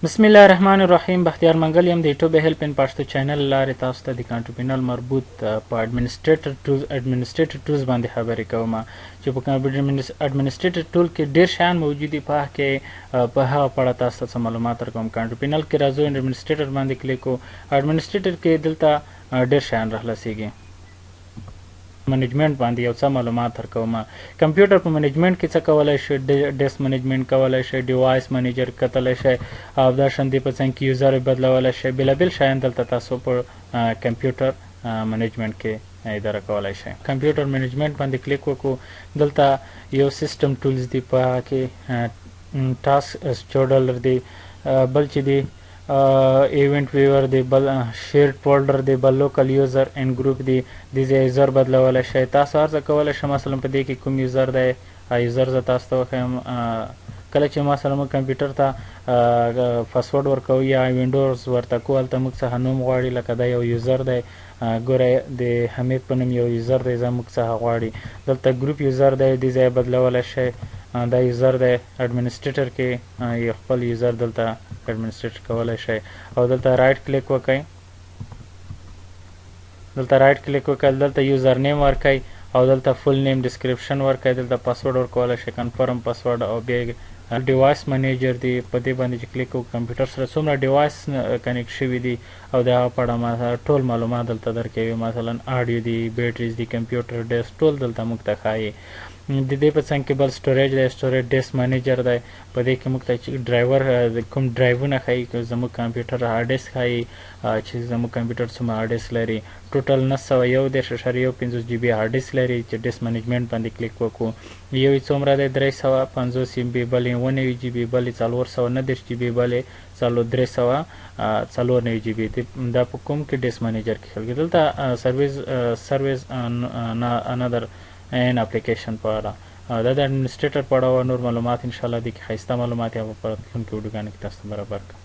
بسم الله الرحمن الرحیم. بختیار منګل یم د یوټیوب هیلپ ان پښتو چینل لارې تاسو ته د کنټرول مربوط په اډمنسټریټر ټولز باندې خبرې کوم چې په اډمنسټریټر ټول کې ډیر شیان موجود دي. په هغه په اړه تاسو ته معلومات درکوم. کنټرول کې راځو اډمنسټریټر باندې کلیک کوو. اډمنسټریټر کې دلته ډیر شیان راخلاصيږي. منیجمنت باندې یو څه معلومات درکوم. کمپیوټر په منیجمنت کې څه کولای شي؟ ډیسک منیجمنت کولای شي، ډیوایس منیجر کتلی شي، او دا شاندې په څنګ کې یوزر بدلولی شي. بېلابېل شیان دلته تاسو په کمپیوټر منیجمنت کې اداره کولای شي. کمپیوټر منیجمنت باندې کلیک وکړو. دلته یو سیسټم ټولز دی، په هغه کې ټاسک شیډولر دی، بل چې دی ایونٹ ویور دی، بل شیرډ فولډر دی، بل لوکل یوزر ان ګروپ دی. د یوزر بدلولی شئ. تاسو هر څه کولی شئ. مثلا په دې کې کوم یوزر دی، یوزر زه تاسو ته وښیم. کله چې مثلا موږ کمپیوټر ته پاسورډ ورکوو یا وینډوز ورته کوو، هلته موږ څخه نوم غواړي. لکه دا یو یوزر دی، ګوره د حمید په نوم یو یوزر دی، زموږ څخه غواړي. دلته ګروپ یوزر دی، دې ځای بدلولی شئ. دا یوزر دی اډمنسټریټر کې یو خپل یوزر دلته اډمنسټریټ کولی شئ. او دلته رایټ کلیک وکئ. دلته یوزر نیم ورکئ او دلته فل نیم ډسکرپشن ورکئ. دلته پاسورډ ورکولی شئ، کنفرم پاسورډ. او بیا ډیوایس منیجر دی، په دې باندې چې کلیک وکړو کمپیوټر سره څومره ډیوایس کنیکټ شوي دي او د هغه په اړه ټول معلومات دلته درکوي. مثلا آډیو دی، بیټریز دی، کمپیوټر ډیسک، ټول دلته موږ ته ښایي. د دې په څنګ کې بل سټوریج دی، سټوریج ډیسک منیجر دی. په دې کې موږ ته ډرایور کوم ډرایوونه ښایي، زموږ کمپیوټر هارډ ډیسک ښایي چې زموږ کمپیوټر څومره هارډ ډیسک لري. ټوټل 901.50 جی بي هارډ ډیسک لري. چې ډیسک منیجمنت باندې کلیک وکړو، یو یې څومره دی؟ 350 ام بي، بل یې 90 جی بي، بل یې 419 جی بي، بل یې 394 جی بي. دا په کوم کې ډیسک منیجر کې خلګي. دلته سرویس انادر ان اپلیکیشن په اړه دا د اډمنسټریټر په اړه نور معلومات انشاءالله دي کې ښایسته معلومات یا په راتلونکي ویډیوګانو کې تاسو ته برابر کړم.